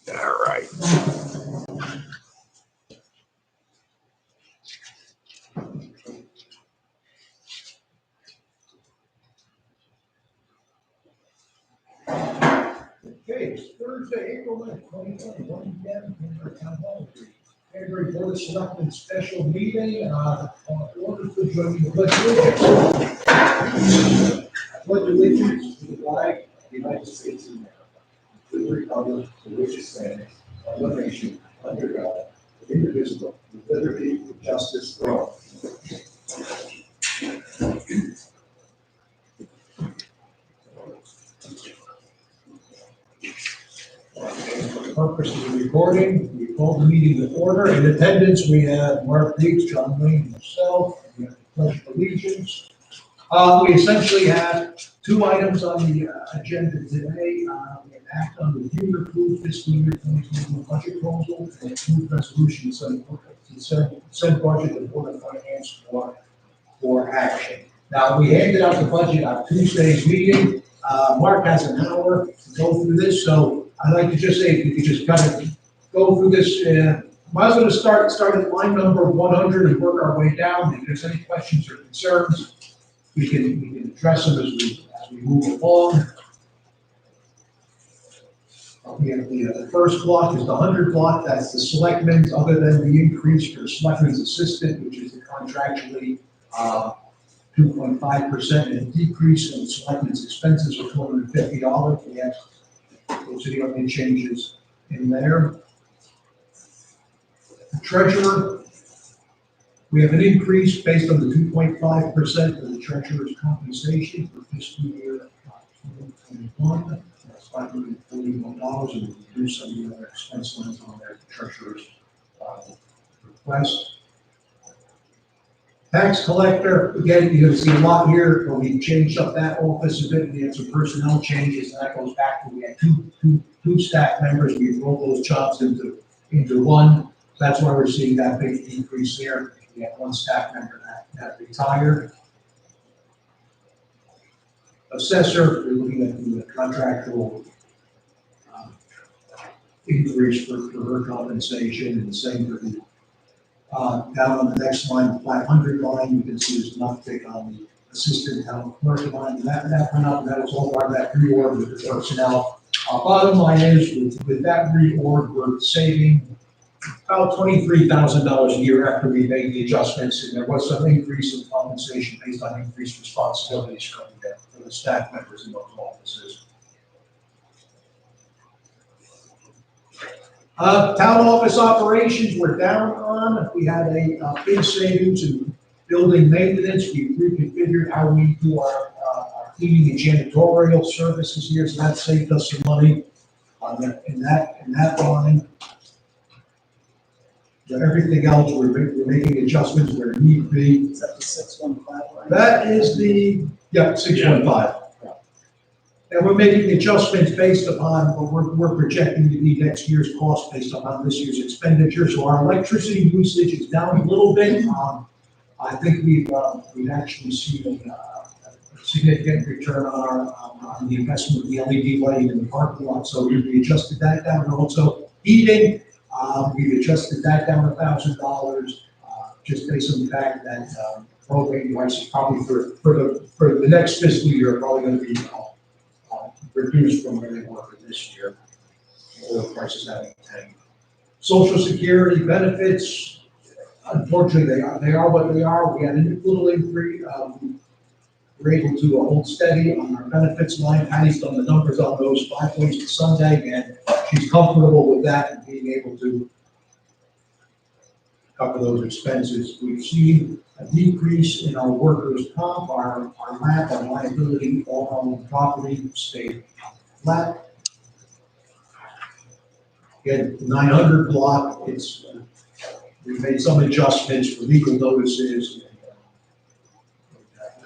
All right. Okay, it's Thursday, April 9th, 2021, p.m. in our town hall. February Board of Selectmen special meeting, on order for joining the pledge of allegiance. I pledge allegiance to the flag of the United States of America, to the republic for which it stands, one nation, under God, indivisible, with liberty and justice for all. For the purpose of the recording, we call the meeting to order. In attendance, we have Mark Weeks, John Wayne, and myself. We have the pledge of allegiance. We essentially have two items on the agenda today. We act on the review and approve fiscal year 2021 budget proposal and approve resolution send budget to the Board of Finance for action. Now, we handed out the budget on Tuesday's meeting. Mark has an hour to go through this, so I'd like to just say, if we could just kind of go through this. Might as well start at line number 100 and work our way down. If there's any questions or concerns, we can address them as we move along. We have the first block is the 100 block. That's the selectmen's, other than the increase for the selectmen's assistant, which is the contractually 2.5%, and a decrease in the selectmen's expenses of $250. We have those are the only changes in there. The treasurer, we have an increase based on the 2.5% for the treasurer's compensation for fiscal year 2021. That's $541, and we reduce some of the other expense lines on there, the treasurer's request. Tax collector, again, you're going to see a lot here, but we changed up that office a bit. We had some personnel changes, and that goes back to, we had two staff members. We rolled those jobs into one. That's why we're seeing that big decrease there. We have one staff member that retired. Assessor, we're looking at the contractual increase for her compensation, and the same for the down on the next line, the 500 line, you can see there's an uptick on the assistant town clerk line. That went up, and that was all part of that reorg with the personnel. Bottom line is, with that reorg, we're saving about $23,000 a year after we made the adjustments, and there was some increase in compensation based on increased responsibilities coming down for the staff members in those offices. Town office operations were down on. We had a big savings in building maintenance. We reconfigured how we do our cleaning and janitorial services here, so that saved us some money on that, in that line. But everything else, we're making adjustments where need be. Is that the 615 line? That is the, 615. And we're making adjustments based upon what we're projecting to be next year's cost based upon this year's expenditure. So our electricity usage is down a little bit. I think we've actually seen a significant return on the investment of the LED lighting in the parking lot. So we adjusted that down. And also heating, we've adjusted that down $1,000 just based on the fact that propane prices probably for the next fiscal year are probably going to be reduced from where they were for this year. Oil prices having tanked. Social Security benefits, unfortunately, they are what they are. We had a little increase. We're able to hold steady on our benefits line. Patty's done the numbers on those 5 ways to Sunday, and she's comfortable with that and being able to cover those expenses. We've seen a decrease in our workers' comp, our MAP, our liability, all on property stayed flat. Again, 900 block, we've made some adjustments for legal notices and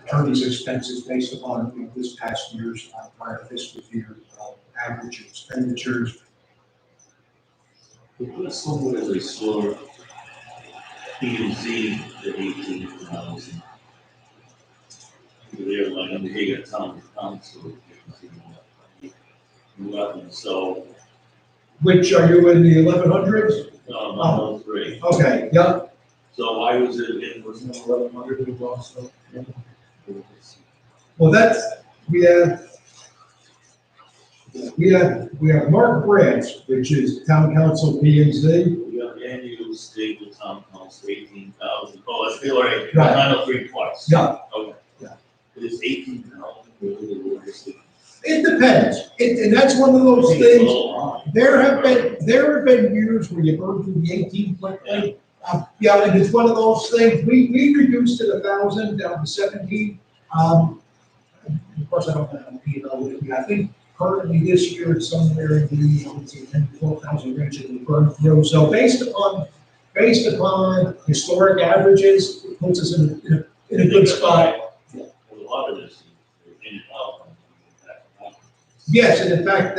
attorney's expenses based upon this past year's prior fiscal year average expenditures. We put somewhat as a slower P and Z at 18,000. There, like, under here, you got town council, you can see more. So Which are you in the 1100s? No, 903. Okay, yeah. So why was it was 1100 as well, so? Well, that's, we have Mark Branch, which is town council P and Z. We got annual state with town council, 18,000. Oh, that's still right, Right. 903 twice. Yeah. Okay. Yeah. It is 18,000, really, the word is. It depends, and that's one of those It's a things, little high. there have been years where you burn through the 18 quickly. Yeah, and it's one of those things, we reduced it 1,000 down to 17. Of course, I don't have a P&L with me, I think currently this year it's somewhere in the, let's see, 10, 12,000 range that we burned through. So based upon historic averages, it puts us in a good spot. A lot of this is in and out. Yes, and in fact,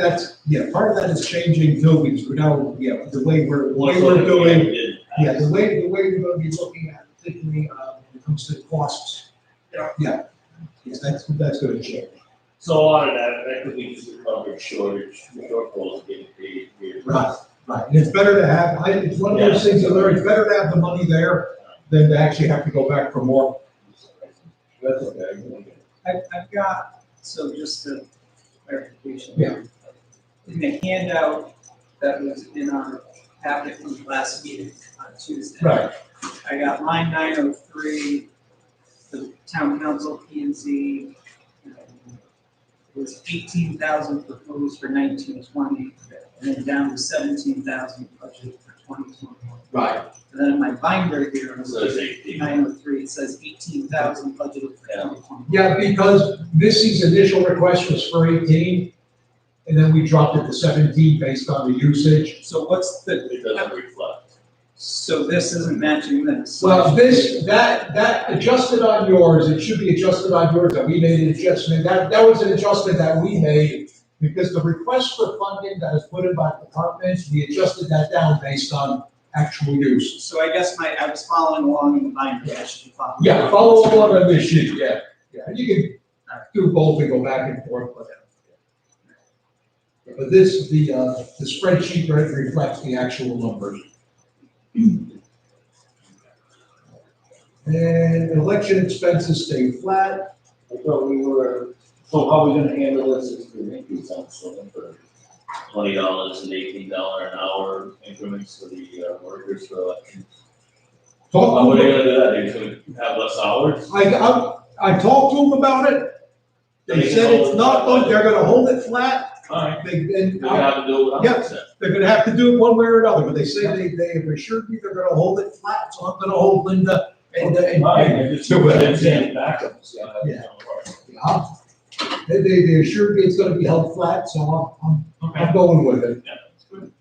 part of that is changing too, because we're now, the way we're doing, the way we're gonna be looking at, particularly, when it comes to costs. Yeah, that's gonna change. So a lot of that could be just a coverage shortage, shortfalls getting paid here. Right, and it's better to have, it's one of those things that it's better to have the money there than to actually have to go back for more. That's okay. I've got, so just a clarification. Yeah. In the handout that was in our packet from the last meeting on Tuesday. Right. I got line 903, the town council P and Z. Was 18,000 proposed for 1920, and then down to 17,000 budgeted for 2021. Right. And then in my binder here, on So it's 18. 903, it says 18,000 budgeted for 2021. Yeah, because Missy's initial request was for 18, and then we dropped it to 17 based on the usage. So what's the, It doesn't reflect. so this isn't matching this? Well, that adjusted on yours, it should be adjusted on yours, that we made an adjustment, that was an adjustment that we made, because the request for funding that is put in by departments, we adjusted that down based on actual use. So I guess I was following along in the binder, I should be following. Yeah, follow along on this sheet, yeah, you can do both and go back and forth, but this, the spreadsheet reflects the actual numbers. And election expenses stay flat. I thought we were, so how are we gonna handle this if we increase on something for $20 and $18 an hour increments for the workers for elections? How are they gonna do that? They're just gonna have less hours? I talked to them about it. They said it's not, they're gonna hold it flat. Alright, They, we have to do it Yep. without that. they're gonna have to do it one way or another, but they say they have assured me they're gonna hold it flat, so I'm gonna hold Linda and do it. Backups. Yeah. They assured me it's gonna be held flat, so I'm going with it. Yeah, that's good.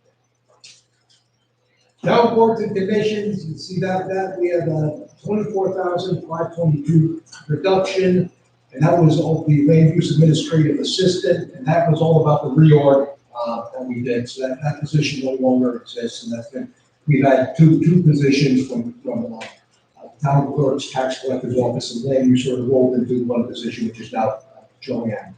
Now, boards and commissions, you see that we have a 24,522 reduction, and that was all the land use administrative assistant, and that was all about the reorg that we did, so that position no longer exists, and that's been, we've had two positions from town clerk's, tax collector's office, and land use sort of rolled into one position, which is now Joanne.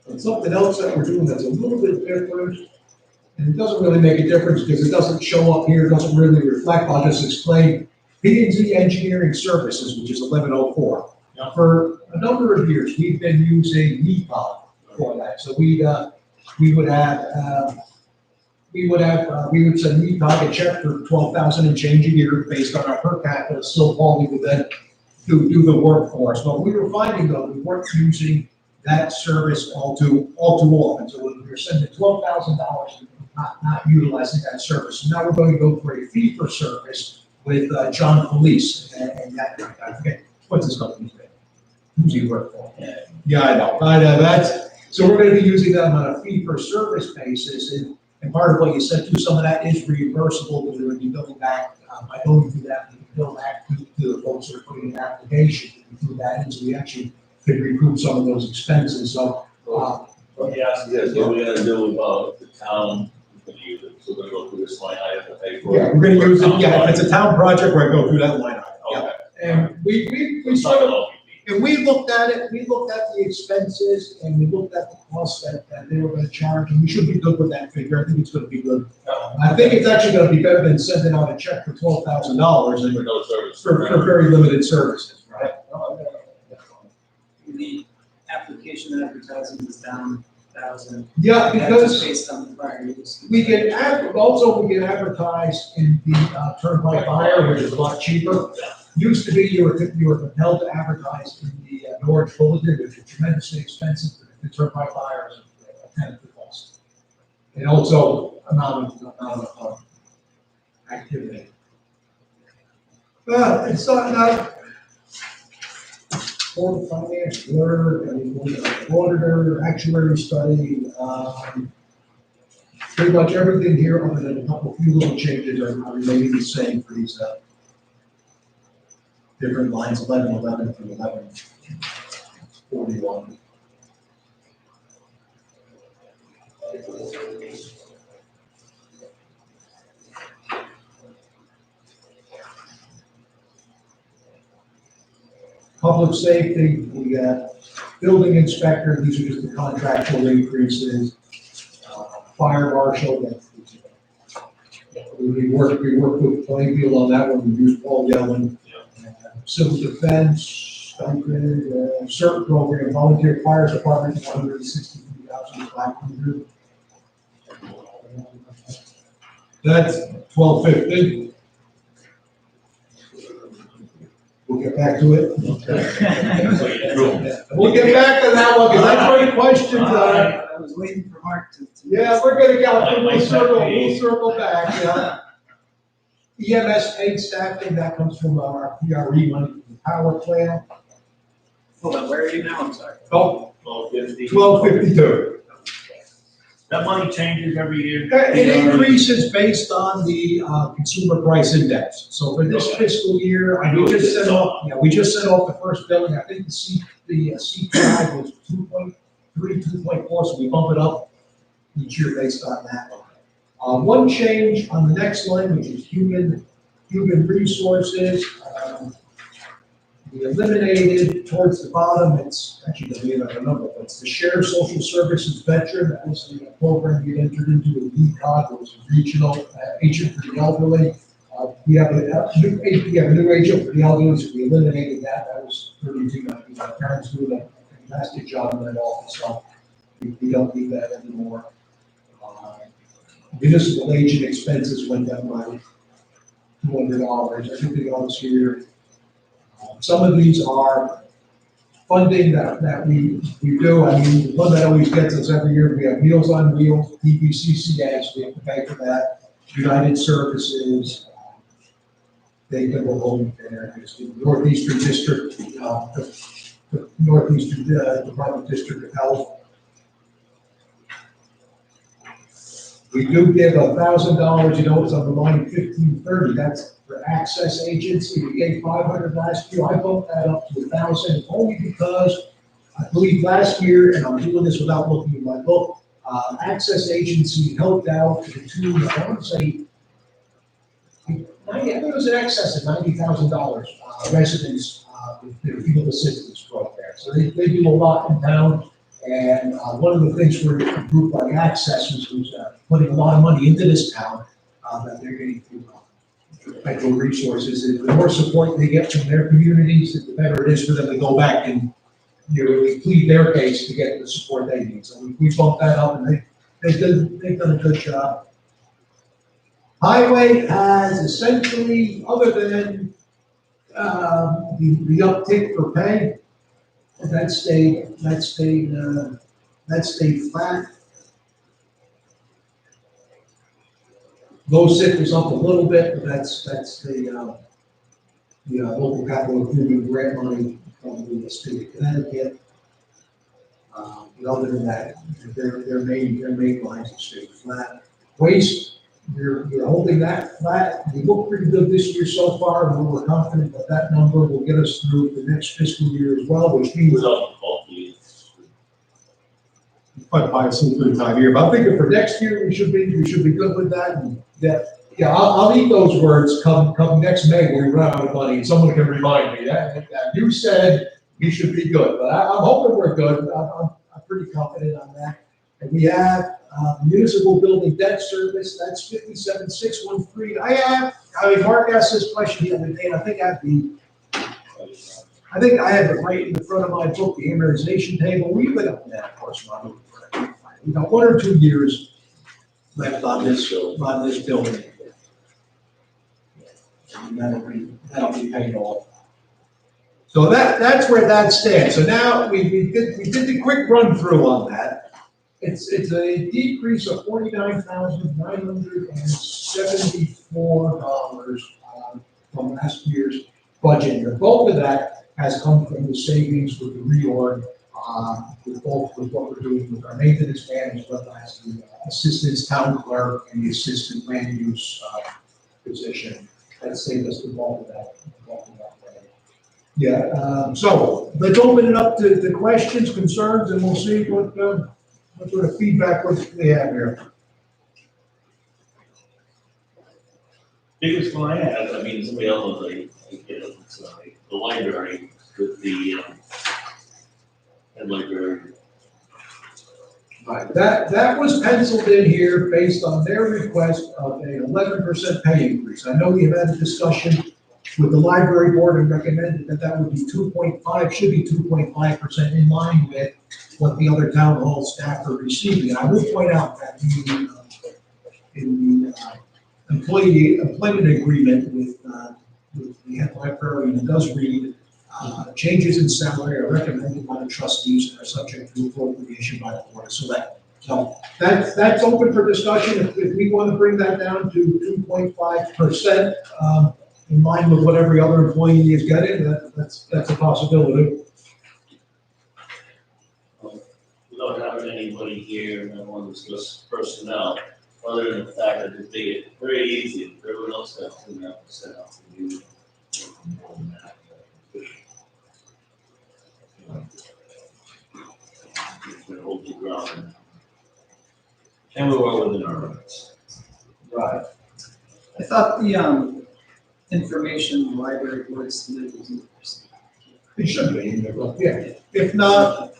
And something else that we're doing that's a little bit different, and it doesn't really make a difference because it doesn't show up here, it doesn't really reflect, I'll just explain. P&Z Engineering Services, which is 1104. Now, for a number of years, we've been using NEPA for that. So we would send NEPA a check for 12,000 and change a year based on our per capita. So Paul, we would then do the work for us. But we were finding though, we weren't using that service all too often. So we were sending $12,000 not utilizing that service. So now we're going to go for a fee for service with John Police and that, I forget, what's his company's name? Who's he work for? Yeah, I know, that's, so we're gonna be using them on a fee for service basis, and part of what you said too, some of that is reimbursable, because we're gonna be billing back, by going through that, we can bill back to the folks that are putting in application, through that, and so we actually could recoup some of those expenses, so. Yes, what we're gonna do about the town, we're gonna use it, so we're gonna go through this line item to pay for it. Yeah, we're gonna use it, yeah, if it's a town project, we're gonna go through that line item. Okay. And we It's not sort of, gonna all be- And we looked at it, we looked at the expenses, and we looked at the costs that they were gonna charge, and we should be good with that figure, I think it's gonna be good. I think it's actually gonna be better than sending out a check for $12,000 For no service. for very limited services, right? The application advertising was down 1,000. Yeah, because Based on the prior use. we can we can advertise in the Turnpike Fire, which is a lot cheaper. Used to be you were compelled to advertise in the Norwich Bulletin, which is tremendously expensive. The Turnpike Fire is a tenth the cost. And also amount of activity. But it's not Board of Finance, Blur, auditor, actuary study, pretty much everything here other than a few little changes are remaining the same for these different lines, 1111 through 1141. Public safety, we got building inspector, these are just the contractual increases. Fire marshal, we work with Plainfield on that one, we use Paul Yellen. Civil defense, stipend, CERT program, volunteer fire department, 163,500. That's 1250. We'll get back to it. We'll get back to that one, because that's where the questions are. I was waiting for Mark to. Yeah, we're gonna go, we'll circle back, yeah. EMS paid staffing, that comes from our PRE money from the power plant. Hold on, where are you now? I'm sorry. Oh, 1250. 1252. That money changes every year. It increases based on the consumer price index. So for this fiscal year, we just sent off the first billing. I think the CPI was 2.3, 2.4, so we bump it up each year based on that. One change on the next line, which is human resources. We eliminated towards the bottom, it's actually the name I don't know, but it's the Shared Social Services Veteran. That was a program we entered into with VCOG, it was a regional agent for the elderly. We have a new agent for the elderly, so we eliminated that. That was 32. Our parents do a fantastic job in that office, so we don't need that anymore. Municipal agent expenses went down by $200. Everything else here. Some of these are funding that we do. I mean, the one that always gets us every year, we have Meals on Wheels, PPCCA, so we have to pay for that. United Services, they can go home there. The Northeastern District, the Northeastern Department District of Health. We do give $1,000, you know, it's on the line 1530, that's for access agency. We gave 500 last year. I bumped that up to 1,000 only because I believe last year, and I'm doing this without looking at my book, access agency helped out to the tune of, I want to say, I think it was in excess of $90,000 residents with their field assistance program. So they do a lot in town. And one of the things for a group like Access was putting a lot of money into this town that they're getting through federal resources. And the more support they get from their communities, the better it is for them to go back and really plead their case to get the support they need. So we bumped that up, and they've done a good job. Highway has essentially, other than the uptick for pay, that stayed flat. Low sick was up a little bit, but that's the local capital improvement grant money from the state of Connecticut. Other than that, their main lines have stayed flat. Waste, we're holding that flat. We look pretty good this year so far, and we're confident that that number will get us through the next fiscal year as well, which means by some good time here. But I'm thinking for next year we should be good with that. And I'll eat those words come next May when we run out of money. And someone can remind me that you said we should be good, but I'm hoping we're good. I'm pretty confident on that. And we have municipal building debt service, that's 57,613. I mean, Mark asked this question the other day, and I think I have it right in the front of my book, the amortization table. We've been up that, of course, Ron. We've got 1 or 2 years left on this building. And that'll be paid off. So that's where that stands. So now we did the quick run through on that. It's a decrease of $49,974 from last year's budget. The bulk of that has come from the savings with the reorg, with what we're doing with our maintenance man, as well as the assistant town clerk and the assistant land use position. That saved us the bulk of that. Yeah, so let's open it up to questions, concerns, and we'll see what sort of feedback we have here. Biggest one I have, I mean, somebody else was like, the library with the, head library. Right, that was penciled in here based on their request of an 11% pay increase. I know we've had a discussion with the library board and recommended that would be 2.5, should be 2.5% in line with what the other town hall staff are receiving. And I will point out that in the employment agreement with the head librarian, it does read, changes in salary are recommended by the trustees and are subject to appropriation by the board of selectmen. So that's open for discussion. If we want to bring that down to 2.5%, in line with what every other employee is getting, that's a possibility. Without having anybody here, and I want to discuss personnel, other than the fact that it's big, very easy, everyone else has 2.5% off the new. Hold the ground. And we're well within our limits. Right. I thought the information the library board submitted was interesting. It should be in there, but yeah. If not,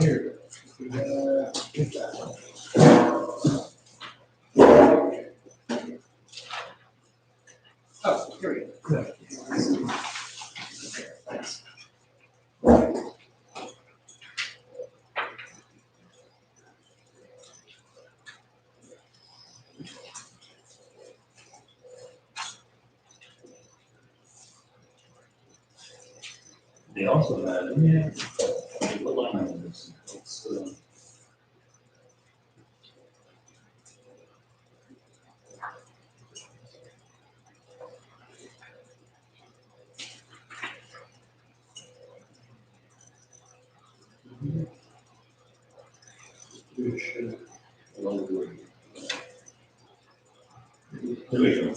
here. Get that one. Oh, here we go. Yeah. Thanks. They also had, what line item is this? It's, library. There we go.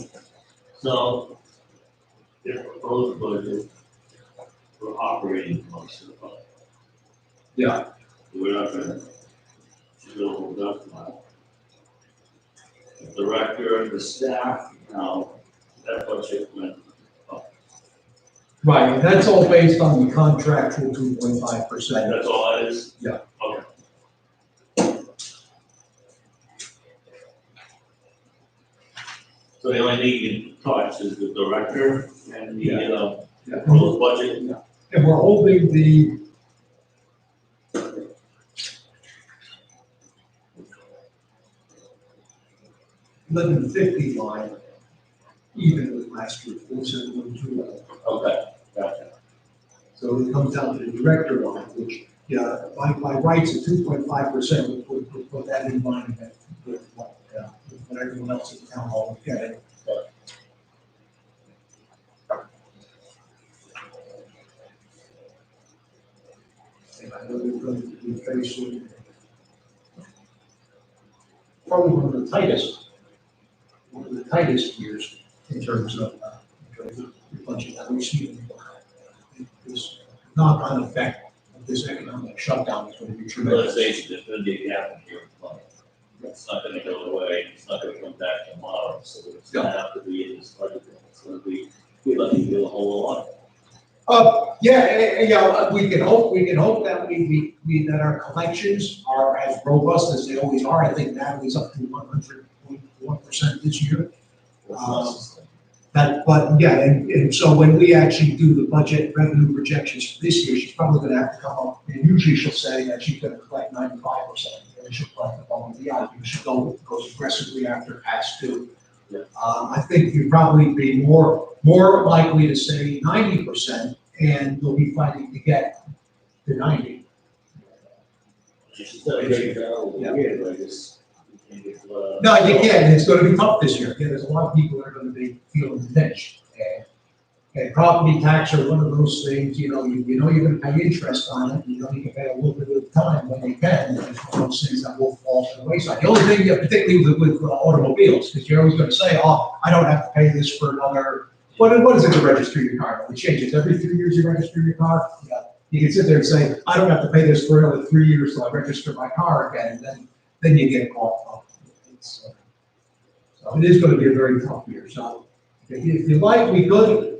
So, their proposed budget for operating most of the fund. Yeah. We're not gonna build up now. The director, the staff, now, that budget went up. Right, and that's all based on the contractual 2.5%. That's all that is? Yeah. Okay. So the only thing you can touch is the director and the, proposed budget. And we're holding the $11.50 line even with last year, 47120. Okay, gotcha. So it comes down to the director line, which, by rights at 2.5%, would put that in line with what everyone else in the town hall is getting. And I know they're going to be facing probably one of the tightest years in terms of the budget that we've seen. This knock-on effect of this economic shutdown is going to be tremendous. Realization there's gonna be a gap in here. It's not gonna go away, it's not gonna come back tomorrow, so it's gonna have to be in this budget. It's gonna be, we let you do a whole lot. We can hope that that our collections are as robust as they always are. I think Natalie's up to 100.1% this year. And so when we actually do the budget revenue projections for this year, she's probably gonna have to come up, and usually she'll say that she's gonna collect 95%, and she'll collect above and beyond, because she goes aggressively after past due. Yeah. I think you'd probably be more likely to say 90%, and we'll be fighting to get to 90. She's done a great job with the year, but I just, you can't get, No, you can't, and it's gonna be tough this year. There's a lot of people that are gonna be feeling the pinch. And property tax are one of those things, you know you're gonna pay interest on it, you can pay a little bit of time when you can, and it's one of those things that will fall to the wayside. The only thing, particularly with automobiles, because you're always gonna say, oh, I don't have to pay this for another, what is it to register your car? We change it every 3 years you register your car? Yeah. You can sit there and say, I don't have to pay this for another 3 years till I register my car again, and then you get caught up. So it is gonna be a very tough year, so if you like, we could.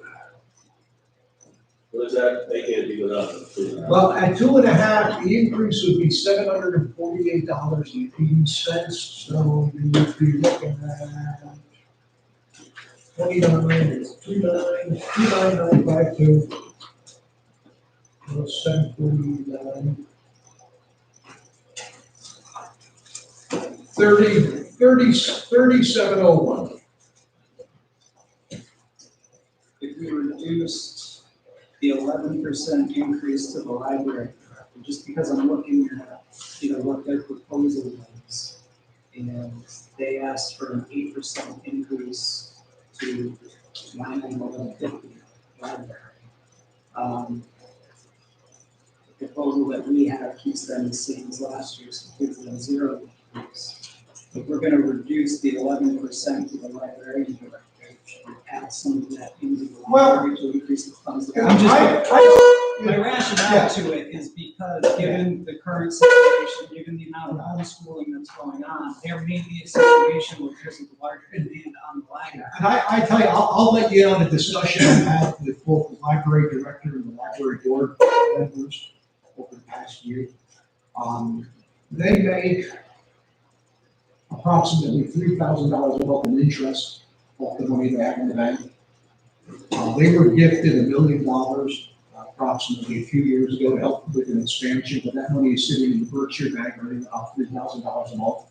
what does that make it if you go down to 2.5? Well, at 2.5, the increase would be $748.80, so you would be looking at 29,952, plus 749, 3701. If we reduced the 11% increase to the library, just because I'm looking at, what their proposal was, and they asked for an 8% increase to 9,150 library. The proposal that we have keeps them the same as last year, so it gives them 0 increase. If we're gonna reduce the 11% to the librarian director, add some of that into the library to increase the funds. My rationale to it is because given the current situation, given the amount of homeschooling that's going on, there may be a situation where there's a larger demand on the library. And I tell you, I'll let you in on a discussion I had with both the library director and the library board members over the past year. They make approximately $3,000 a month in interest off the money they have in the bank. They were gifted $1 million approximately a few years ago to help with an expansion, but that money is sitting in the Berkshire Bank earning about $3,000 a month.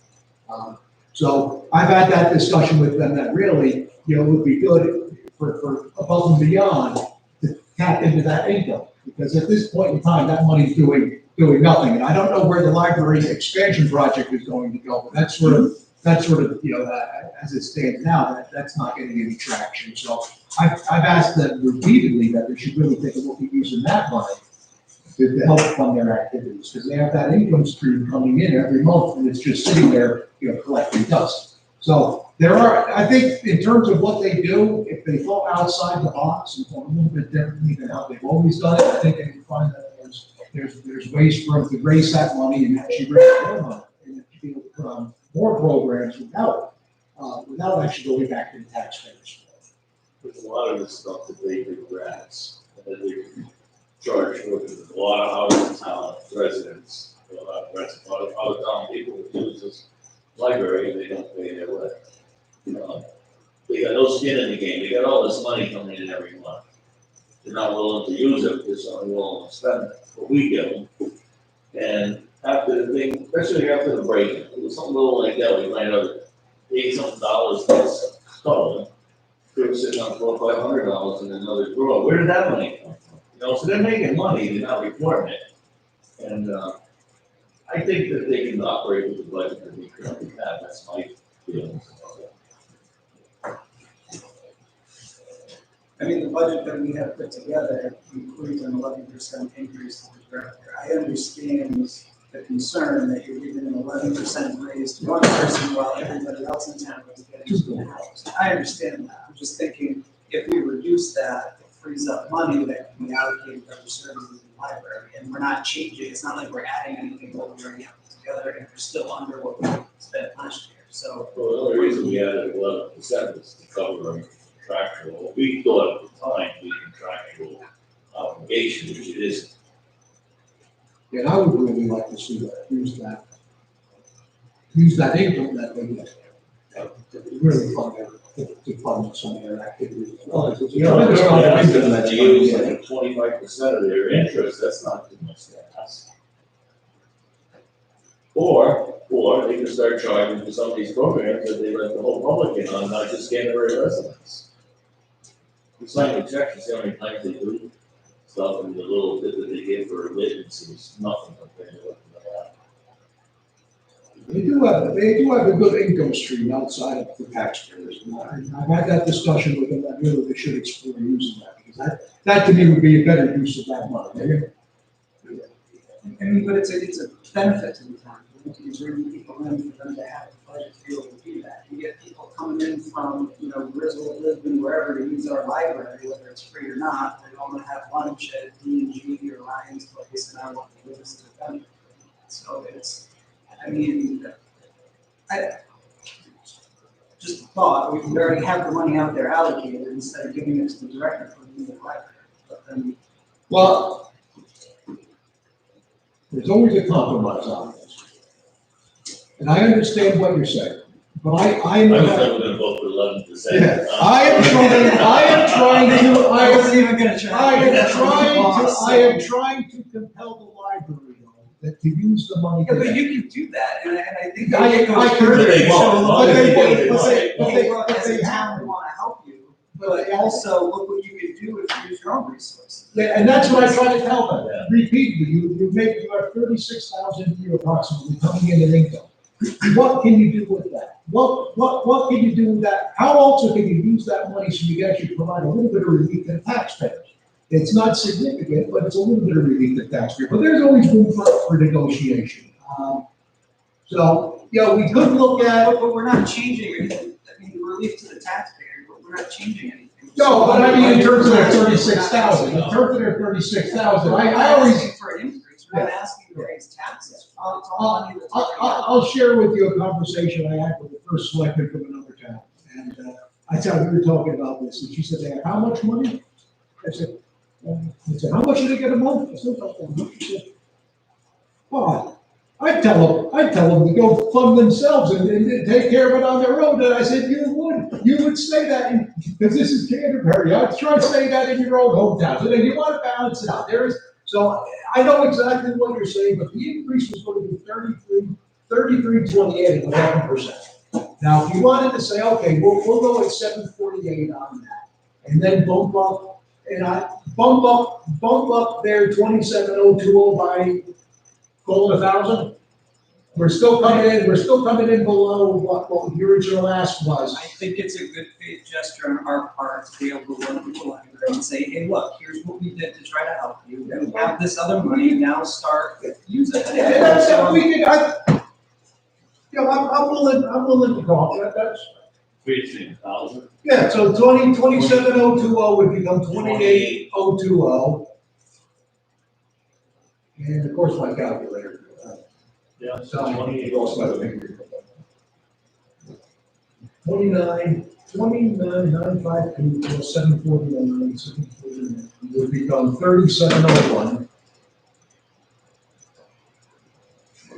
So I've had that discussion with them that really, it would be good for above and beyond to tap into that income, because at this point in time, that money's doing nothing. And I don't know where the library expansion project is going to go, but that's sort of, as it stands now, that's not getting any traction. So I've asked them repeatedly that they should really take a look at using that money to help fund their activities, because they have that income stream coming in every month, and it's just sitting there, collecting dust. So I think in terms of what they do, if they thought outside the box and thought a little bit differently than how they've always done it, I think they can find that there's ways for them to raise that money and actually raise more money, and to be able to put on more programs without actually going back to the taxpayers. There's a lot of this stuff that they do grants, and that they charge for a lot of our town residents, a lot of town people who use this library, they don't pay their way. They got no skin in the game, they got all this money coming in every month. They're not willing to use it, they're only willing to spend what we give them. And after the thing, especially after the break, it was something little like that, we find out $80-something was stolen. They were sitting on $400 or $500 in another drawer. Where did that money come from? So they're making money, they're not reporting it. And I think that they can operate with the budget that we currently have. That's my feeling about it. The budget that we have put together includes an 11% increase to the director. I understand the concern that you're giving an 11% raise to one person while everybody else in town is getting the house. I understand that. I'm just thinking, if we reduce that, it frees up money that can be allocated to other services in the library. And we're not changing, it's not like we're adding anything that we already have altogether, and we're still under what we spent last year, so. Well, the only reason we added 11% was to cover our contractual, we thought at the time, we contractual obligation, which it isn't. And I would really like to see that, use that income that they get. To really fund to fund some of their activities. Well, it's- You know, there's a lot of income they that's use coming in. like 25% of their interest, that's not too much to ask. Or they can start charging for some of these programs that they let the whole public in on, not just Canterbury residents. We sign the checks, you see how many times they do stuff, and the little bit that they get for admittance is nothing compared to what they have. They do have a good income stream outside of the taxpayers. And I've had that discussion with them, that really they should explore using that, because that to me would be a better use of that money. I mean, but it's a benefit to the town, you bring people in for them to have a budget to be able to do that. You get people coming in from, Griswold, Lisbon, wherever to use our library, whether it's free or not, they want to have lunch at D&G or Ryan's place, and I want to do this to them. So just a thought, we already have the money out there allocated instead of giving it to the director for the library. But then, Well, there's always a compromise on this. And I understand what you're saying, but I I was never gonna vote for 11%. Yeah, I am trying to compel the library, though, that to use the money. yeah, but you can do that, and I think. I it goes can- further. They won't. So, But they won't. hey, But they- look, but as they a town, have- we want to help you, But but also look what you can do if you use your own resources. Yeah, and that's what I try to tell them, Yeah. repeatedly, you have 36,000 a year approximately coming in income. What can you do with that? What can you do with that? How also can you use that money so you can actually provide a little bit of relief to the taxpayers? It's not significant, but it's a little bit of relief to the taxpayer, but there's always room for negotiation. So, we could look at. But we're not changing anything, I mean, the relief to the taxpayer, but we're not changing anything. No, but I mean, in terms of their 36,000, in terms of their 36,000, I always. asking for an increase, we're not asking to raise taxes. It's all money that's already out. I'll share with you a conversation I had with the first selectman from another town. And I said, we were talking about this, and she said, they have how much money? I said, how much do they get a month? I said, about that much. She said, well, I'd tell them to go fund themselves and take care of it on their own. And I said, you would say that, because this is Canterbury. I'd try to say that in your own hometown. So then you want to balance it out. So I know exactly what you're saying, but the increase was going to be 33.28 at 11%. Now, if you wanted to say, okay, we'll go at 748 on that, and then bump up their 27,020 by call it 1,000. We're still coming in below what the original ask was. I think it's a good faith gesture on our part to be able to work with the library and say, hey, look, here's what we did to try to help you, and we have this other money, now start using it. And that's what we think. I'm willing to talk. That's 3,000. yeah. So 27,020 would become 28,020, and of course my calculator. Yeah, So 28. also have a finger. 29,952 plus 749, 749 would become 37,01.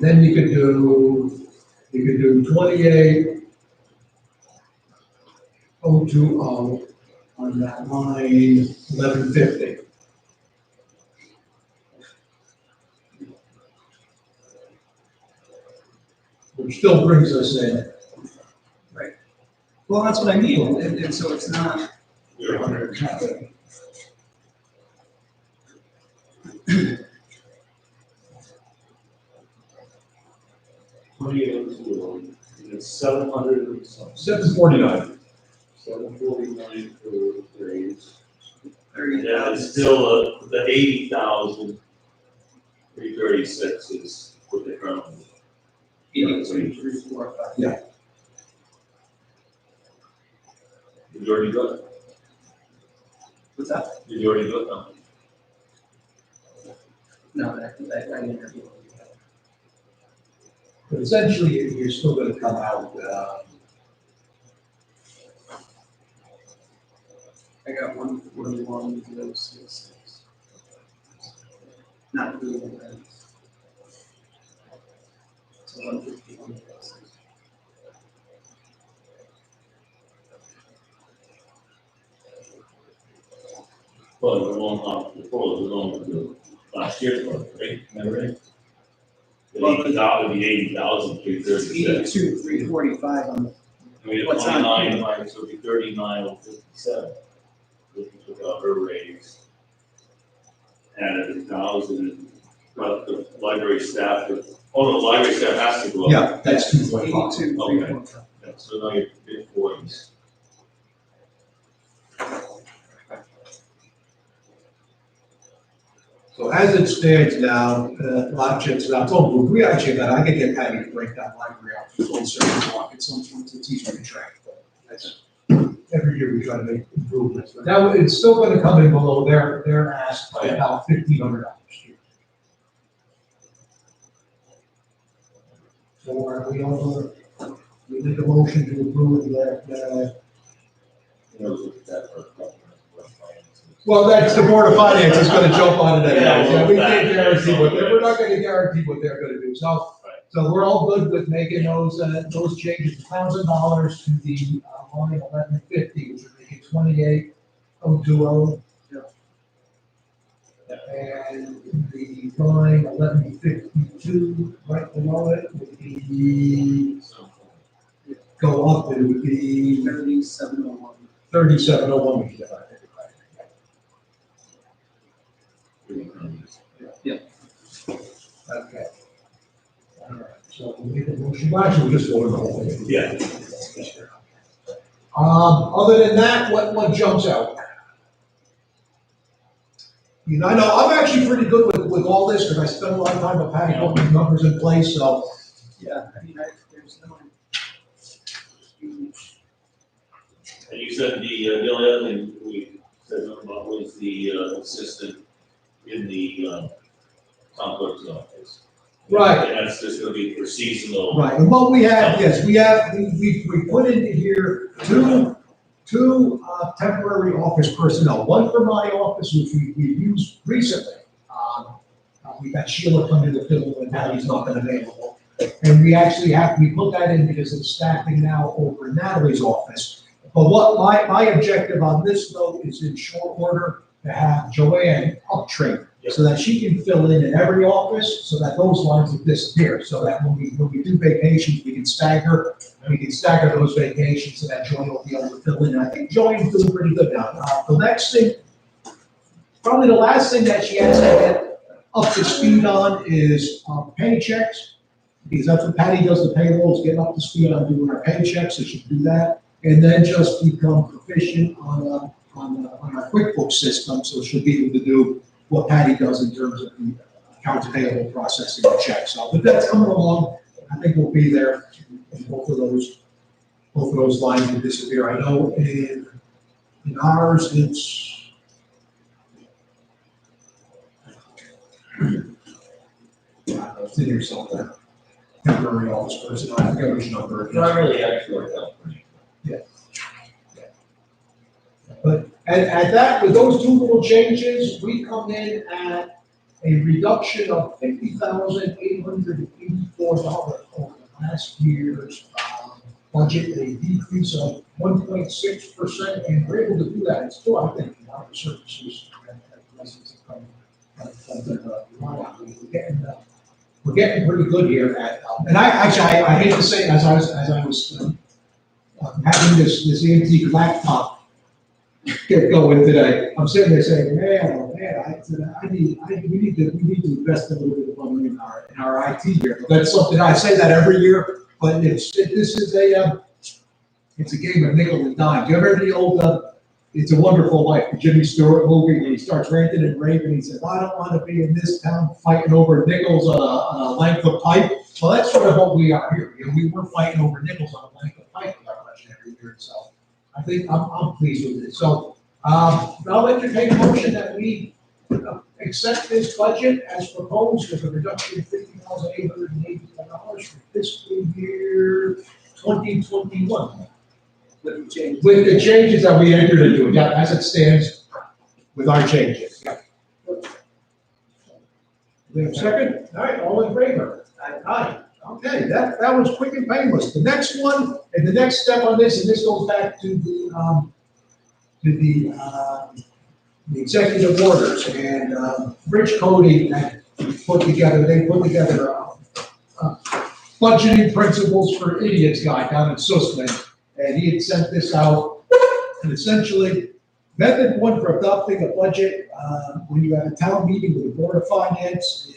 Then you could do 28,020 on that line, 1150. Which still brings us in. Well, that's what I mean, and so it's not, You're 100. It's 700 and something. 749. 749 for raise. 30,000. Yeah, it's still, the 80,000, 336 is what they currently. 83, 3, 4, 5. Yeah. Did you already do it? What's that? Did you already do it? No. No, I didn't. But essentially, you're still gonna come out, I got 141,066. Not doing that. So 151,000. Well, we're going off the full, we're going to last year's one, right? Remember it? That would be 80,000, 336. 82, 345 on the. I mean, What's on 29 here? minus would be 39,057. If you took out her raise. Added 1,000, but the library staff, the library staff has to go up. yeah, that's 2.5. 82, Okay. 345. Yeah, so now you're mid-40s. So as it stands now, a lot of checks out, oh, we actually got, I could get Patty to break that library out to full service block at some point to teach me to track. But that's, every year we try to make improvements, but now it's still gonna come in below their ask by about $1,500. So are we all, we make a motion to approve that, You know, look at that for a couple of minutes. well, that's the Board of Finance is gonna jump on it Yeah, anyway. well, We can't that- guarantee what we're not gonna guarantee what they're gonna do, so. Right. So we're all good with making those changes, $1,000 to the line 1150, which would make it 28,020. And the line 1152, right below it, would be, go up, it would be 3701. 3701. We should have it. Okay. All right, so we make a motion, well, actually, we'll just vote on the whole thing. Yeah. Other than that, what jumps out? You know, I know, I'm actually pretty good with all this, because I spent a lot of time with Patty putting these numbers in place, so. Yeah, I mean, there's no huge. And you said the only other thing we said about was the assistant in the town clerk's office. Right. And that's just gonna be for seasonal. Right, and what we have, yes, we put into here two temporary office personnel, one for my office, which we've used recently. We got Sheila coming to fill when Natalie's not been available. And we put that in because it's staffing now over in Natalie's office. But what my objective on this though is in short order to have Joanne up trained, so that she can fill in every office, so that those lines will disappear, so that when we do vacations, we can stagger those vacations, so that Joanne will be able to fill in. And I think Joanne's doing pretty good now. The next thing, probably the last thing that she has to get up to speed on is paychecks, because that's what Patty does, the payrolls, getting up to speed on doing our paychecks, so she can do that. And then just become proficient on our QuickBooks system, so she'll be able to do what Patty does in terms of the accounts payable processing of checks. So, but that's coming along. I think we'll be there, and both of those lines will disappear. I know in ours, it's it's in here somewhere. Temporary office person, I forget which number it is. Not really actually worked out for me. But at that, with those two little changes, we come in at a reduction of $50,884 over last year's budget, a decrease of 1.6%, and we're able to do that. It's still, I think, a lot of services and licenses come. We're getting pretty good here at, and I hate to say, as I was having this antique laptop get going today, I'm sitting there saying, man, we need to invest a little bit of money in our IT here. But that's something, I say that every year, but it's a game of nickel and dime. Do you ever hear the old, It's a Wonderful Life, the Jimmy Stewart movie, when he starts ranting and raving, he says, I don't want to be in this town fighting over nickels on a length of pipe. Well, that's sort of what we are here. We're fighting over nickels on a length of pipe with our budget every year, so I think I'm pleased with it. So, I'll entertain a motion that we accept this budget as proposed with a reduction of $50,884 for fiscal year 2021. With the change. With the changes that we entered into, it, yeah, as it stands, with our changes. Yeah. We have a second? All right, all in favor? Aye. Okay, that was quick and painless. The next one, and the next step on this, and this goes back to the executive orders, and Rich Cody had put together, budgeting principles for idiots guy down in Susman, and he had sent this out, and essentially, method one for adopting a budget, when you have a town meeting with the Board of Finance,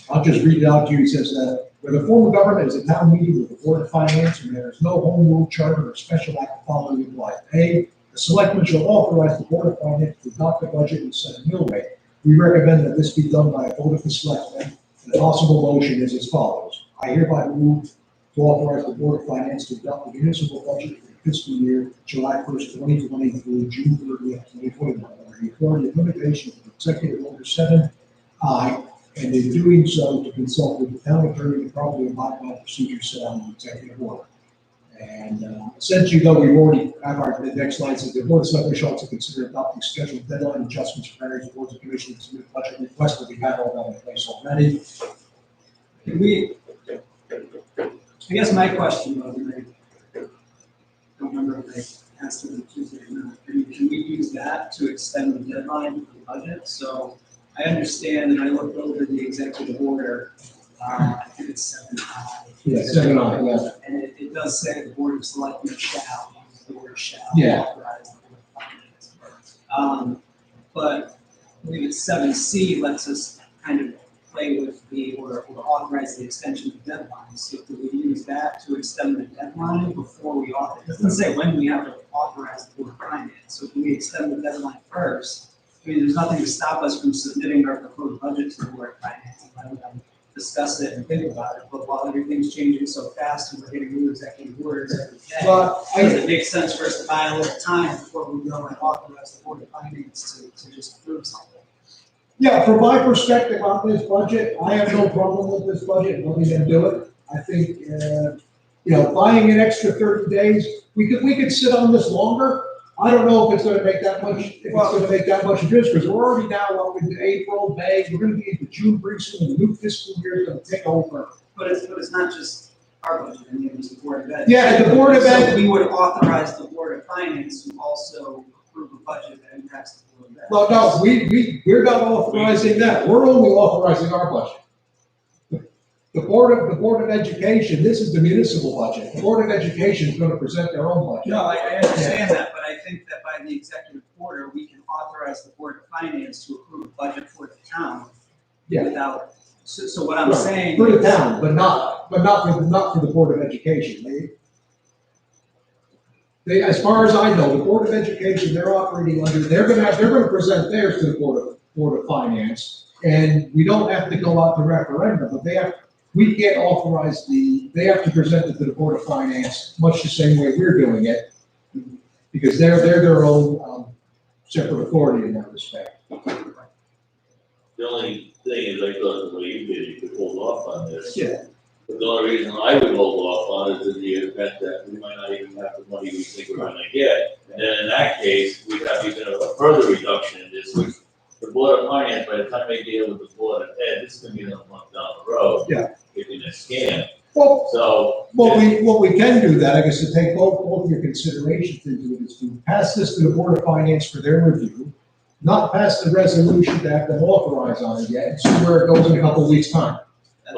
I'll just read it out to you. He says, where the form of government is a town meeting with the Board of Finance, and there is no home rule charter or special act the following apply. A, the selectmen shall authorize the Board of Finance to adopt a budget and set a mill rate. We recommend that this be done by a vote of the selectmen. The possible motion is as follows. I hereby move to authorize the Board of Finance to adopt the municipal budget for the fiscal year July 1st, 2020 through June 30th, 2021. Under the authority of limitation of Executive Order 7I, and in doing so, to consult with the town attorney to properly abide by the procedures set out in the executive order. And essentially, though, we've already have the next slide says the Board of Selectmen shall also consider adopting scheduled deadline adjustments for various boards and commissions to submit budget requests, but we have all that in place already. I guess my question was, and I don't remember if I asked it on Tuesday or not, can we use that to extend the deadline for the budget? So I understand, and I looked over the executive order, I think it's 7I. Yeah, 7I, yeah. And it does say the Board of Selectmen shall, use the word shall. Yeah. Authorize the Board of Finance. But I believe it's 7C lets us kind of play with or authorize the extension of deadlines. So do we use that to extend the deadline before we authorize? It doesn't say when we have to authorize the Board of Finance. So do we extend the deadline first? I mean, there's nothing to stop us from submitting our proposed budget to the Board of Finance and letting them discuss it and think about it. But while everything's changing so fast and we're getting new executive orders every day, Well, does it make sense for us to buy a little time before we go and authorize the Board of Finance to just approve something? Yeah, from my perspective on this budget, I have no problem with this budget, letting them do it. I think, buying an extra 30 days, we could sit on this longer. I don't know if it's gonna make that much, difference, because we're already now up into April, May, we're gonna be into June pretty soon, and the new fiscal year is gonna take over. But it's not just our budget, I mean, it's the Board of Ed. Yeah, the Board of Ed. So we would authorize the Board of Finance to also approve a budget that impacts the Board of Ed. Well, no, we're not authorizing that, we're only authorizing our budget. The Board of Education, this is the municipal budget, the Board of Education is gonna present their own budget. No, I understand that, but I think that by the executive order, we can authorize the Board of Finance to approve a budget for the town. Yeah. Without, so what I'm saying. For the town, but not for the Board of Education. They, as far as I know, the Board of Education, they're operating under, they're gonna present theirs to the Board of Finance, and we don't have to go out to referendum, but we can't authorize they have to present it to the Board of Finance, much the same way we're doing it, because they're their own, separate authority in that respect. The only thing is, I thought the way you did, you could hold off on this. Yeah. But the only reason I would hold off on it is in the event that we might not even have the money we think we're gonna get. And then in that case, we'd have even a further reduction in this, which the Board of Finance, by the time they deal with the Board of Ed, this is gonna be another month down the road. Yeah. Getting a scan, Well, so. what we can do that, I guess, to take both of your considerations into it, is to pass this to the Board of Finance for their review, not pass the resolution to have them authorize on it yet, and see where it goes in a couple of weeks' time. But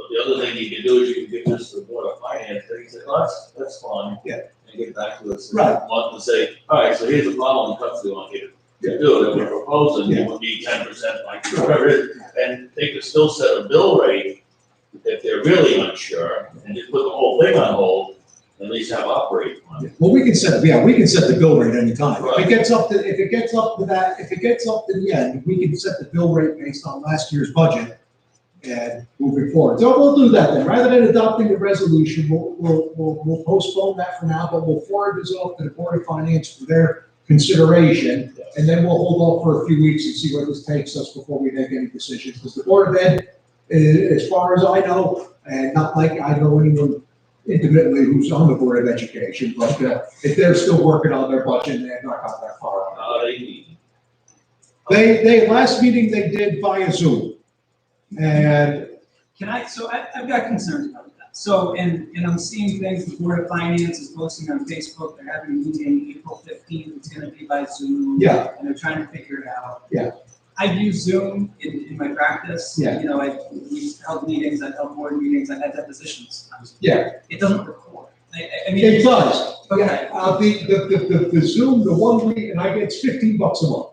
the other thing you can do is you can give this to the Board of Finance, and say, oh, that's fine. Yeah. And get back to us in Right. a month and say, all right, so here's the following cuts we want you to do, that we're proposing, Yeah. it would be 10%, like whatever it is. And they could still set a bill rate if they're really unsure, and just put the whole thing on hold, at least have operating money. Well, we can set the bill rate anytime. If Right. it gets up to the end, we can set the bill rate based on last year's budget and moving forward. So we'll do that then. Rather than adopting the resolution, we'll postpone that for now, but we'll forward this off to the Board of Finance for their consideration. And then we'll hold off for a few weeks and see where this takes us before we make any decisions. Because the Board of Ed, As far as I know, and not like I know anyone intimately who's on the Board of Education, but if they're still working on their budget, they're not got that far on. They, last meeting they did via Zoom. And I've got concerns about that. So, and I'm seeing things, the Board of Finance is posting on Facebook, they're having a meeting April 15th, it's gonna be by Zoom. Yeah. And they're trying to figure it out. Yeah. I've used Zoom in my practice. Yeah. You know, we've held meetings, I've held board meetings, I've had depositions. Yeah. It doesn't record. I mean. it does. Okay. Yeah, the Zoom, the 1 week, and I get, it's $15 a month.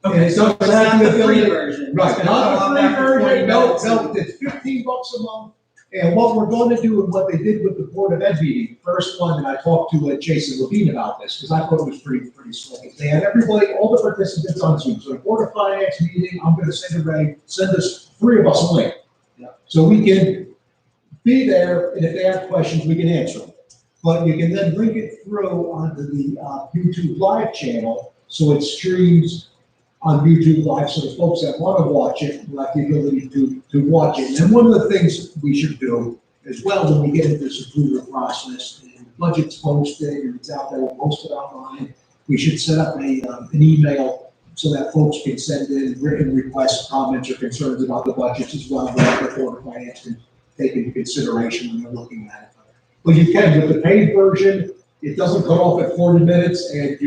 Okay, It's so not it's not the free affiliate- version. Right, It's gonna not come the out free after 40 version, no, minutes. it's $15 a month. And what we're going to do and what they did with the Board of Ed meeting, first one, and I talked to Jason Levine about this, because I thought it was pretty slick. They had everybody, all the participants on Zoom. So the Board of Finance meeting, I'm gonna say to Ray, send us 3 of us a link. Yeah. So we can be there, and if they have questions, we can answer them. But you can then link it through onto the YouTube Live channel, so it streams on YouTube Live, so the folks that want to watch it will have the ability to watch it. And one of the things we should do as well, when we get into this approval process, and the budget's posted, and it's out there, we'll post it online, we should set up an email so that folks can send in written requests, comments, or concerns about the budgets as well, that the Board of Finance can take into consideration when they're looking at it. But you can, with the paid version, it doesn't cut off at 40 minutes, and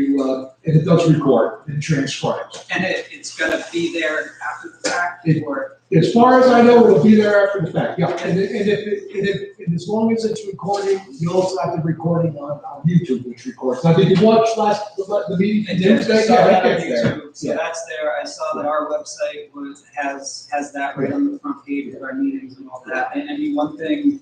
and it does record and transcribes. And it's gonna be there after the fact, or? As far as I know, it'll be there after the fact, yeah, and as long as it's recording, you also have the recording on YouTube, which records. Now, did you watch the meeting? And then Tuesday? saw Yeah, that on it gets there. YouTube, so Yeah. that's there, I saw that our website has that right on the front page with our meetings and all that, and I mean, one thing,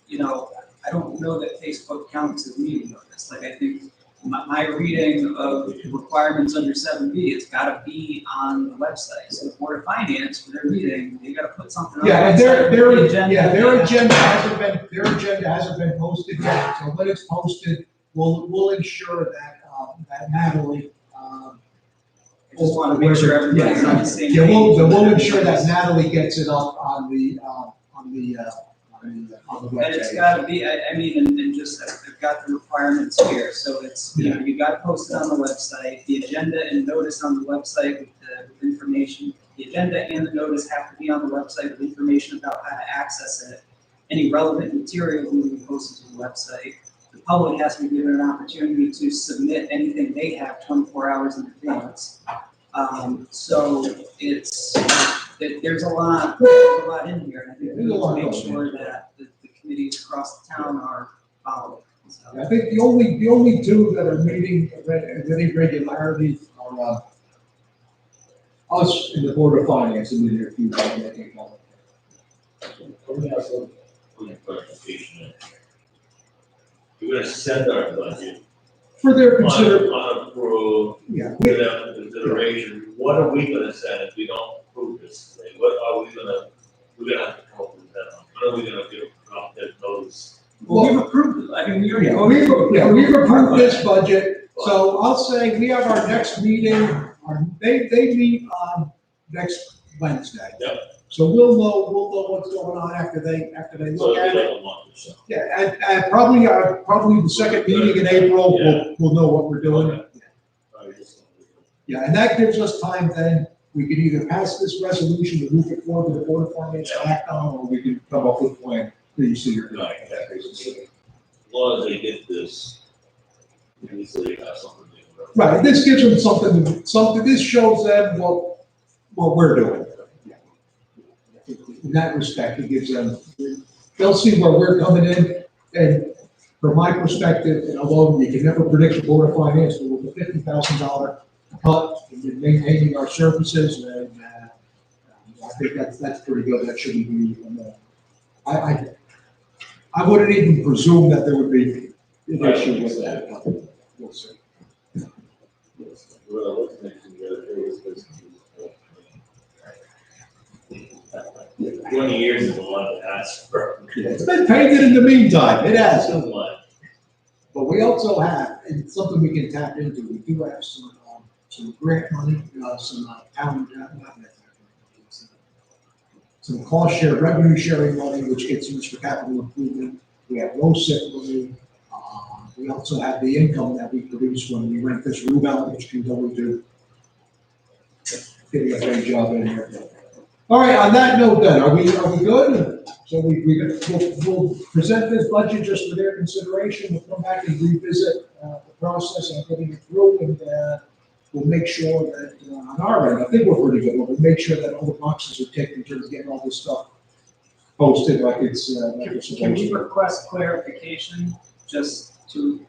you know, I don't know that Facebook counts as meeting notice, like, I think my reading of the requirements under 7B, it's gotta be on the website, so the Board of Finance, for their meeting, they gotta put something on the Yeah, and website. their agenda hasn't been posted yet, so when it's posted, we'll ensure that, that Natalie, I just wanna make sure everybody's on the same page. yeah, we'll ensure that Natalie gets it up on the website. And it's gotta be, I mean, and just, they've got the requirements here, so it's, you know, you gotta post it on the website, the agenda and notice on the website with information. The agenda and the notice have to be on the website with information about how to access it. Any relevant material will be posted to the website. The public has to be given an opportunity to submit anything they have 24 hours in advance. So there's a lot in here, and I think we need to make sure that the committees across the town are following. So, I think the only two that are meeting at any regularity are, us and the Board of Finance in the near future. Let me ask one clarification. We're gonna send our budget For their consider, unapproved, yeah, without consideration, what are we gonna send if we don't approve this thing? What are we gonna, we're gonna have to come up with that, what are we gonna do, drop that notice? Well, we've approved it, I mean, we already. we've approved this budget, so I'll say we have our next meeting, they meet on next Wednesday. Yep. So we'll know what's going on after they So look it'll at be it. like a month or so. Yeah, and probably the second meeting in April, we'll know what we're doing. Okay. All right, just- Yeah, and that gives us time then, we can either pass this resolution to move it forward to the Board of Finance to act on, or we can come up with a plan that you see your. Right, exactly. As long as they get this, at least they have something to do. Right, this gives them something, this shows them what we're doing. In that respect, it gives them, they'll see where we're coming in, and from my perspective, and although you can never predict the Board of Finance, but with a $50,000 cut, and maintaining our services, and, I think that's pretty good, that shouldn't be, I wouldn't even presume that there would be an issue with that. We'll see. Well, what's next to the other day is this. 20 years is a lot to ask for. Yeah, it's been painted in the meantime, it has. Somewhat. But we also have, and it's something we can tap into, we do have some grant money, some town, some cost share, revenue sharing money, which gets used for capital improvement. We have low sick money. We also have the income that we produce when we rent this room out, which can go into getting a great job in here. All right, on that note then, are we good? So we'll present this budget just for their consideration. We'll come back and revisit the process and getting it through, and we'll make sure that on our end, I think we're pretty good, but we'll make sure that all the boxes are ticked in terms of getting all this stuff posted like it's supposed Can we to. request clarification just to,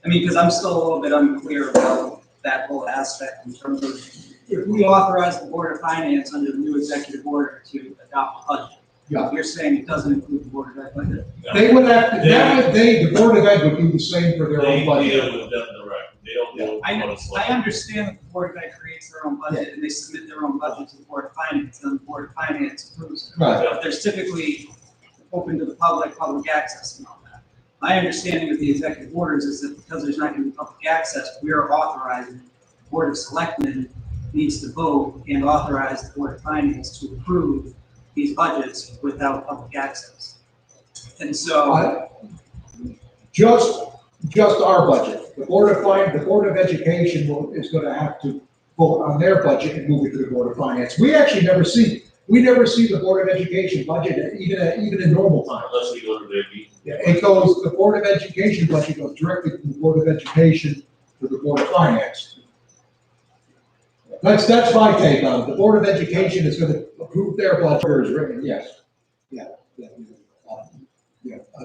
I mean, because I'm still a little bit unclear about that whole aspect in terms of if we authorize the Board of Finance under the new executive order to adopt a budget. Yeah. You're saying it doesn't include the Board of Ed budget? They would have to, the Board of Ed would do the same for their own They budget. deal with them direct, they don't deal with I the know, select. I understand that the Board of Ed creates their own budget and they submit their own budget to the Board of Finance, then the Board of Finance approves it. Right. But there's typically open to the public access and all that. My understanding of the executive orders is that because there's not going to be public access, we are authorizing the Board of Selectmen needs to vote and authorize the Board of Finance to approve these budgets without public access. And so, Just our budget. The Board of Education is gonna have to vote on their budget and move it to the Board of Finance. We actually never see the Board of Education budget, even in normal times. Unless we go to their meeting. Yeah, the Board of Education budget goes directly from the Board of Education to the Board of Finance. That's my take on it. The Board of Education is gonna approve their budget as written, yes. Yeah.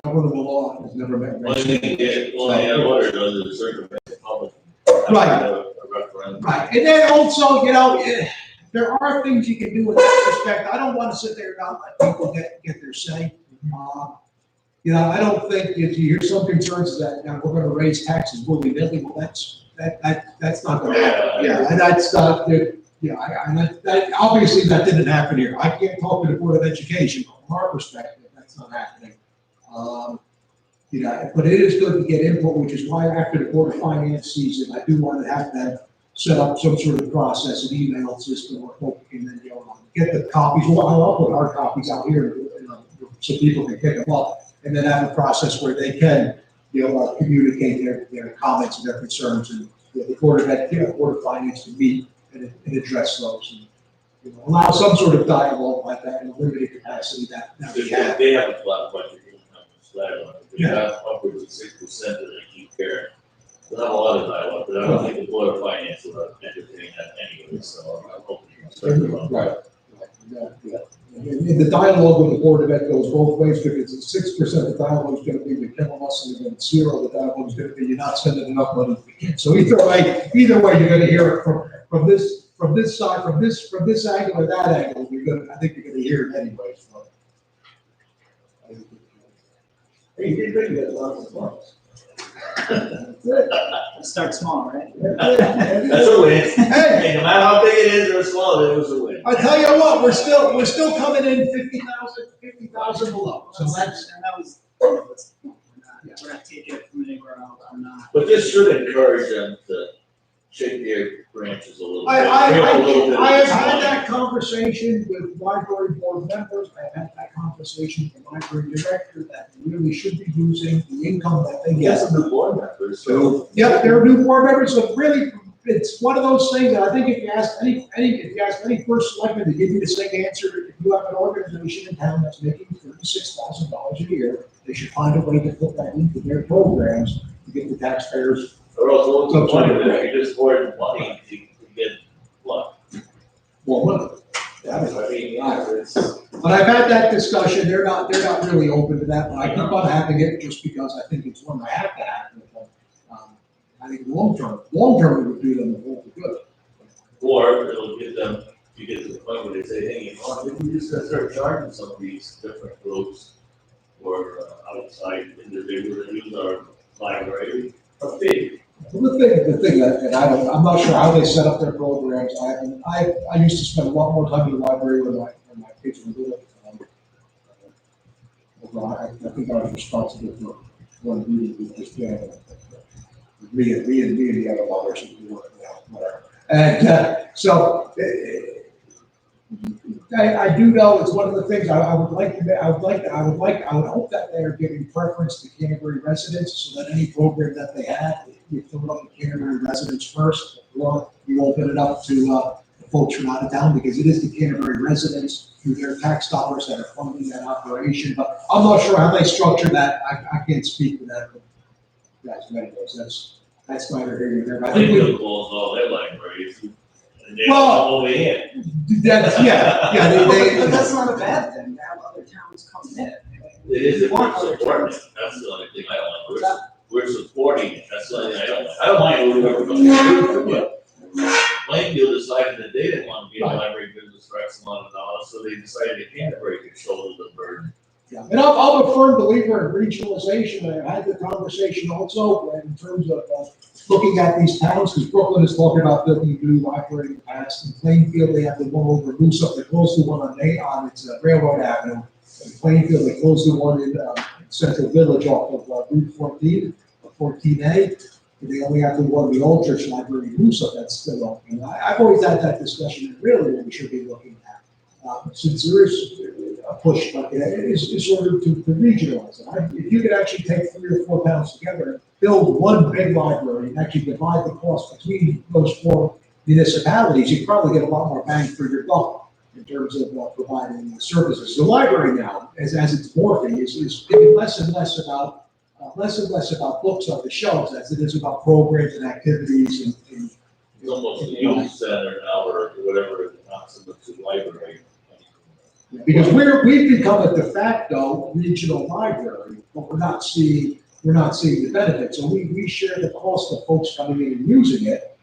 Governmental law has never met. Only thing they get, only order does is circumvent the public. Right. A referendum. Right, and then also, there are things you can do in that respect. I don't want to sit there and not let people get their say. I don't think if you hear some concerns that we're going to raise taxes willy-nilly, well, that's not going to happen. Yeah, and that's not good. That obviously that didn't happen here. I can't talk to the Board of Education, but from our perspective, that's not happening. But it is good to get input, which is why after the Board of Finance sees it, I do want to have them set up some sort of process, an email system where folks can then get the copies. Well, I'll put hard copies out here, so people can pick them up, and then have a process where they can, communicate their comments and their concerns, and the Board of Finance to meet and address those, and allow some sort of dialogue like that in a limited capacity that we have. They have a flat budget, they have upwards of 6% that they keep carrying. We'll have a lot of dialogue, but I don't think the Board of Finance will entertain that anyway, so I'm hoping. Right. Yeah. And the dialogue with the Board of Ed goes both ways, because it's 6% the dialogue is going to be you're killing us, and then 0 the dialogue is going to be you're not spending enough money for the kids. So either way, you're going to hear it from this side, from this angle or that angle. I think you're going to hear it anyway. So. Hey, you did pretty good, lots of bucks. start small, right? That's a win. Hey, No matter how big it is or small, it was a win. I tell you what, we're still coming in 50,000 below. So that's. And that was, we're not taking it from anywhere else, we're not. But this should encourage them to shake their branches a little bit. I Give them a little bit of have had discipline. that conversation with library board members. I've had that conversation with the library director that they really should be using the income that they He get. has some new board members, so. Yep, they're new board members, so really, it's one of those things that I think if you ask any first selectman to give you the same answer, if you have an organization in town that's making $36,000 a year, they should find a way to put that into their programs to get the taxpayers. Or else, what's the point of it? You just hoard money to get what? More money. I mean, yeah, it's. But I've had that discussion, they're not really open to that, but I keep on having it just because I think it's one I have to have. I think long term, it would do them a whole good. Or it'll get them, you get to the point where they say, hey, maybe we just gotta start charging some of these different groups or outside individuals that use our library a fee. Well, the thing that, and I'm not sure how they set up their programs. I used to spend a lot more time in the library when my kids were little. I think I was responsible for one meeting with just, me and the other mothers who were, whatever. And so I do know it's one of the things I would like to, I would hope that they are giving preference to Canterbury residents so that any program that they have, you fill it up with Canterbury residents first, or you open it up to, the folks from out of town, because it is the Canterbury residents through their tax dollars that are funding that operation, but I'm not sure how they structure that, I can't speak to that, but that's what it is, that's my opinion there. But I think we, Plainfield calls all their libraries, and they don't Well- come over here. that's, yeah, But that's not a bad thing, to have other towns come in. It is if We want we're other supporting towns. it, that's the only thing I don't like, we're supporting it, that's the only thing I don't like. I don't mind whoever comes in, but Plainfield decided that they didn't want to be a Right. library business for X amount of dollars, so they decided that Canterbury could shoulder the burden. Yeah, and I'm a firm believer in regionalization. I had the conversation also in terms of looking at these towns, because Brooklyn is talking about building a new library in the past. In Plainfield, they have the one over Luso, they closed the one on its Railroad Avenue. In Plainfield, they closed the one in Central Village off of Route 14, 14A. And they only have the one, the Old Church Library in Luso that's still open. I've always had that discussion, and really what we should be looking at. Since there is a push like that, is sort of to regionalize it. If you could actually take 3 or 4 towns together, build one big library, and actually divide the cost between those 4 municipalities, you'd probably get a lot more bang for your buck in terms of providing the services. The library now, as it's morphing, is getting less and less about books on the shelves as it is about programs and activities and It's almost a youth center now, or whatever the concept of library. because we've become a de facto regional library, but we're not seeing the benefits. So we share the cost of folks coming in and using it,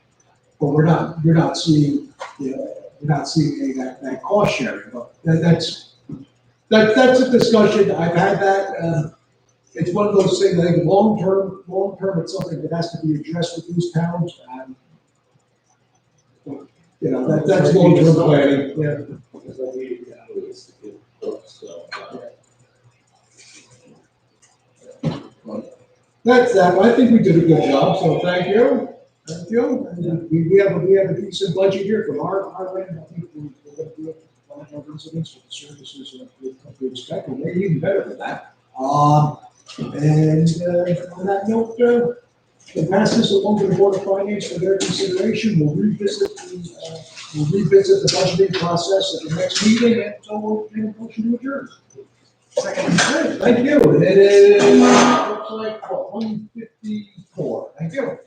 but we're not seeing any of that cost sharing. But that's a discussion. I've had that. It's one of those things. I think long term, it's something that has to be addressed with these towns. That's long term planning. Yeah. Because I need to do is to get books, so. That's that. I think we did a good job, so thank you. Thank you. And we have a decent budget here from our end. I think we're going to do it for our residents with the services that we expect, and maybe even better than that. And on that note, we'll pass this along to the Board of Finance for their consideration. We'll revisit the budgeting process at the next meeting, and so we'll make a motion to adjourn. Second. Thank you. It is, looks like, 1:54. Thank you.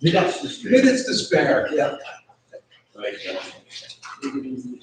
Minutes to spare, yeah. Right, Make it easy.